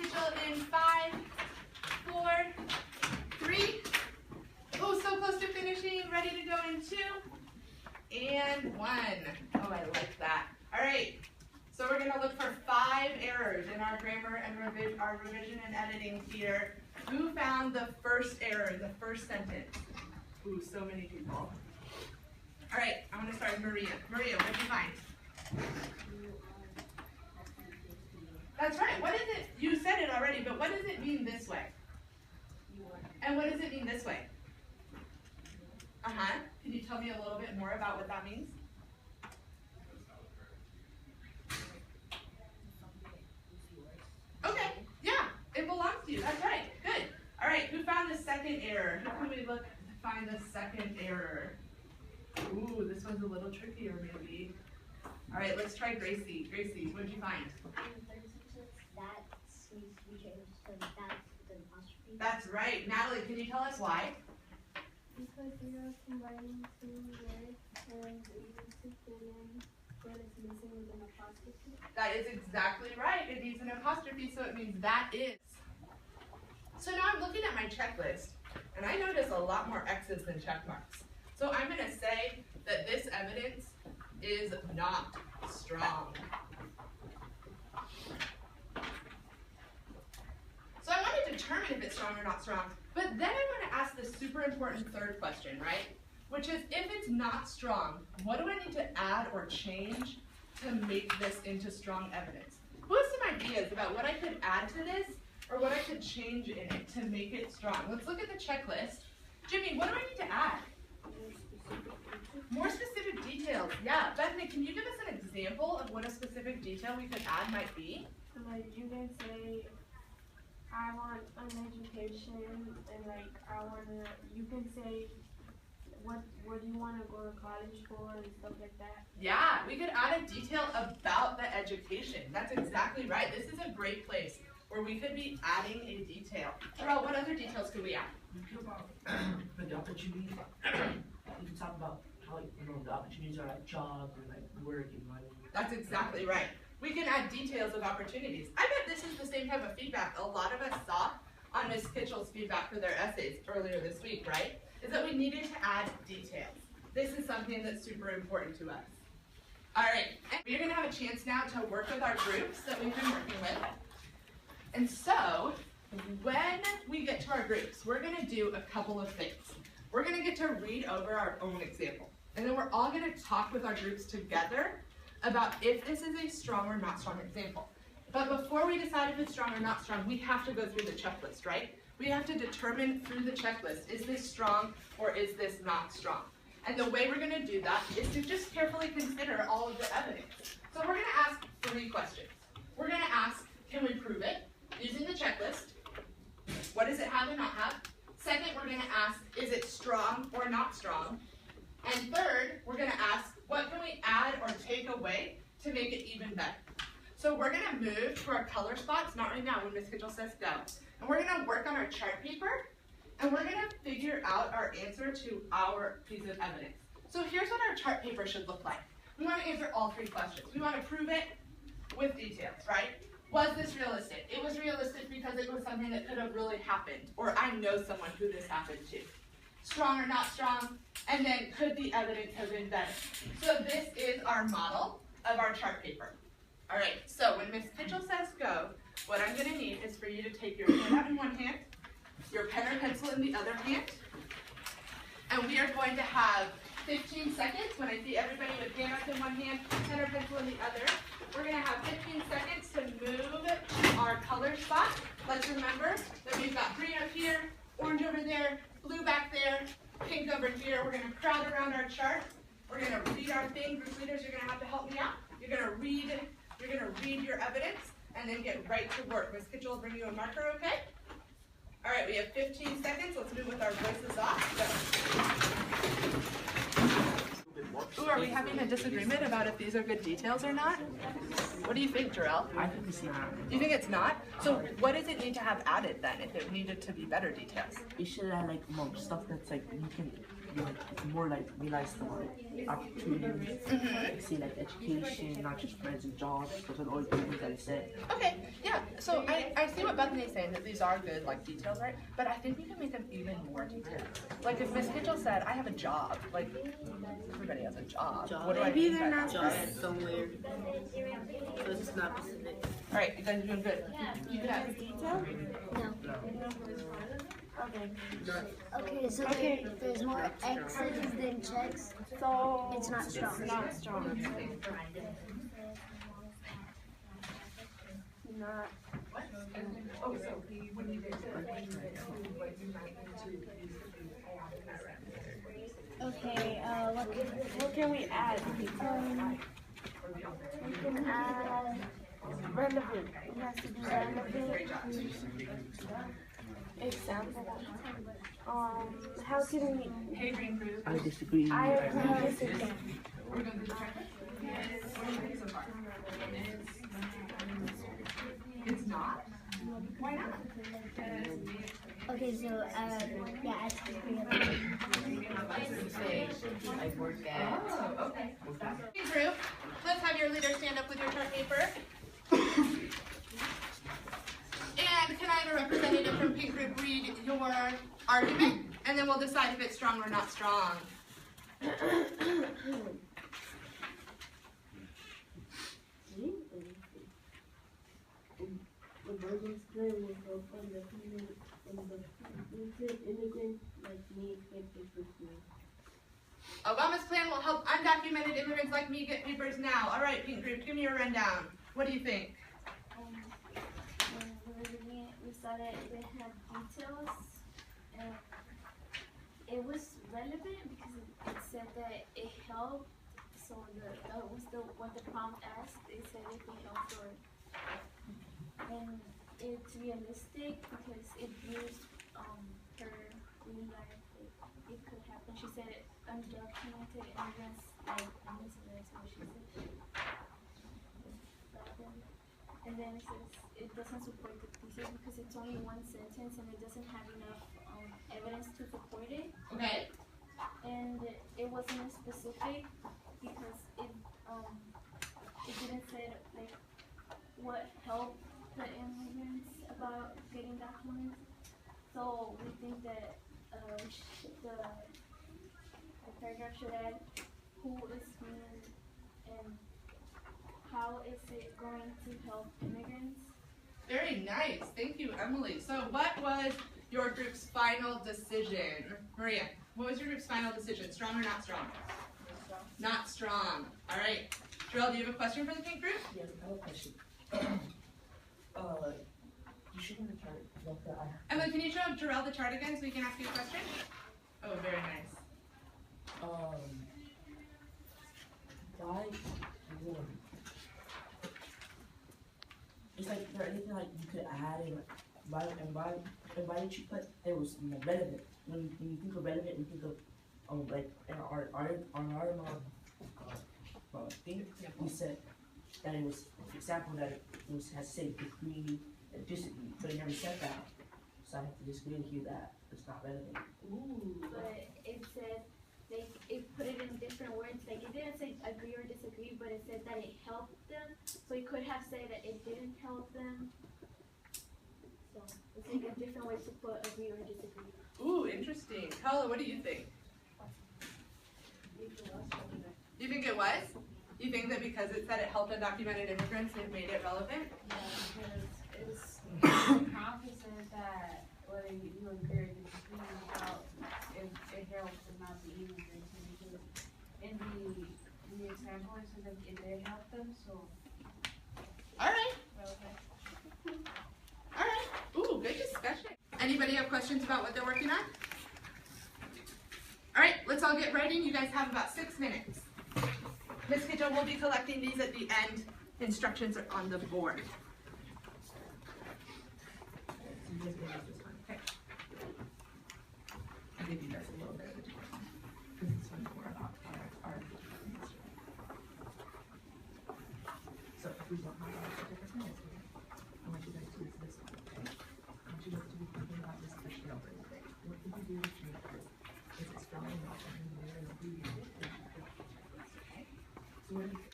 Kitchel in 5, 4, 3. Oh, so close to finishing. Ready to go in 2 and 1. Oh, I like that. All right. So we're going to look for 5 errors in our grammar and our revision and editing here. Who found the first error in the first sentence? Ooh, so many people. All right, I'm going to start with Maria. Maria, what did you find? That's right. What is it? You said it already, but what does it mean this way? And what does it mean this way? Uh-huh. Can you tell me a little bit more about what that means? Okay, yeah, it belongs to you. That's right. Good. All right, who found the second error? How can we look to find the second error? Ooh, this one's a little trickier maybe. All right, let's try Gracie. Gracie, what did you find? That needs to be changed to that with an apostrophe. That's right. Natalie, can you tell us why? Because we are combining 2 words and we need to fill in what is missing with an apostrophe. That is exactly right. It needs an apostrophe, so it means that is. So now I'm looking at my checklist, and I notice a lot more X's than check marks. So I'm going to say that this evidence is not strong. So I want to determine if it's strong or not strong, but then I want to ask the super important third question, right? Which is, if it's not strong, what do I need to add or change to make this into strong evidence? Who has some ideas about what I could add to this or what I could change in it to make it strong? Let's look at the checklist. Jimmy, what do I need to add? More specific details. Yeah, Bethany, can you give us an example of what a specific detail we could add might be? Like you can say, I want an education, and like you can say, what do you want to go to college for and stuff like that. Yeah, we could add a detail about the education. That's exactly right. This is a great place where we could be adding a detail. Terrell, what other details could we add? You can talk about the opportunities. You can talk about how the opportunities are like jobs and like work and money. That's exactly right. We can add details of opportunities. I bet this is the same type of feedback a lot of us saw on Ms. Kitchel's feedback for their essays earlier this week, right? Is that we needed to add details. This is something that's super important to us. All right, we're gonna have a chance now to work with our groups that we've been working with. And so, when we get to our groups, we're gonna do a couple of things. We're gonna get to read over our own example. And then we're all gonna talk with our groups together about if this is a strong or not strong example. But before we decide if it's strong or not strong, we have to go through the checklist, right? We have to determine through the checklist, is this strong or is this not strong? And the way we're gonna do that is to just carefully consider all of the evidence. So we're gonna ask 3 questions. We're gonna ask, can we prove it? Using the checklist. What does it have and not have? Second, we're gonna ask, is it strong or not strong? And third, we're gonna ask, what can we add or take away to make it even better? So we're gonna move to our color spots, not right now when Ms. Kitchel says go. And we're gonna work on our chart paper, and we're gonna figure out our answer to our piece of evidence. So here's what our chart paper should look like. We wanna answer all 3 questions. We wanna prove it with details, right? Was this realistic? It was realistic because it was something that could have really happened, or I know someone who this happened to. Strong or not strong, and then could the evidence have been better? So this is our model of our chart paper. All right, so when Ms. Kitchel says go, what I'm gonna need is for you to take your pen out in one hand, your pen or pencil in the other hand, and we are going to have 15 seconds. When I see everybody with pen in one hand, pen or pencil in the other, we're gonna have 15 seconds to move our color spot. Let's remember that we've got green up here, orange over there, blue back there, pink over here. We're gonna crowd around our chart. We're gonna read our thing. Group leaders, you're gonna have to help me out. You're gonna read your evidence and then get right to work. Ms. Kitchel will bring you a marker, okay? All right, we have 15 seconds. Let's move with our voices off. Ooh, are we having a disagreement about if these are good details or not? What do you think, Jarrell? I think it's not. Do you think it's not? So what does it need to have added then if it needed to be better details? It should add like more stuff that's like you can more like realize the opportunities, like see like education, not just friends and jobs. Those are the only things that I said. Okay, yeah, so I see what Bethany's saying, that these are good, like, details, right? But I think we can make them even more detailed. Like, if Miss Kitchell said, I have a job, like, everybody has a job. What do I Maybe mean they're by not that, right? just somewhere. So it's not specific. All right, you guys are doing good. Yeah. No. Okay. Okay, so there's more X's than checks. So It's not strong. Not strong. Not. Okay, What can we add? we can add, Relevant. we have to do relevant. Example. How can we? Hey, Green Group. I disagree. I agree. We're gonna do the check. What do you think so far? It's not? Why not? Okay, so, yeah, I I work at. Oh, okay. Hey, group, let's have your leader stand up with your chart paper. And can I have a representative from Pink Group read your argument? And then we'll decide if it's strong or not strong. The Virgin's plan will help undocumented immigrants like me get papers now. Obama's plan will help undocumented immigrants like me get papers now. All right, Pink Group, give me your rundown. What do you think? We saw that they had details, and it was relevant because it said that it helped. So that was what the prompt asked. It said if it helped or, and it's realistic because it used her real life. It could happen. She said undocumented immigrants like immigrants. What she said. And then it says it doesn't support the thesis because it's only one sentence and it doesn't have enough evidence to support it. Okay. And it wasn't specific because it didn't say like what helped the immigrants about getting documents. So we think that the paragraph should add who is mean and how is it going to help immigrants? Very nice. Thank you, Emily. So what was your group's final decision? Maria, what was your group's final decision? Strong or not strong? Not strong. All right. Jarrell, do you have a question for the Pink Group? Yes, I have a question. You shouldn't have tried like that. Emily, can you show Jarrell the chart again so we can ask you a question? Oh, very nice. Why? It's like there anything like you could add and why did you put it was relevant? When you think of relevant, you think of like in our thing we said that it was example that it was has said agree and disagree, but it never said that. So I have to disagree with you that it's not relevant. Ooh. But it said it put it in different words. Like it didn't say agree or disagree, but it said that it helped them. So it could have said that it didn't help them. So it's like a different way to put agree or disagree. Ooh, interesting. Paula, what do you think? You think it was? You think that because it said it helped undocumented immigrants, it made it relevant? Yeah, because it's complicated that whether you agree or disagree about if it helps or not the immigrants, because in the example it says that it did help them, so All right. relevant. All right. Ooh, good discussion. Anybody have questions about what they're working on? All right, let's all get writing. You guys have about 6 minutes. Ms. Kitchell will be collecting these at the end. Instructions are on the board. Okay. I'll give you guys a little bit of a different one, because this one's more about our so if we want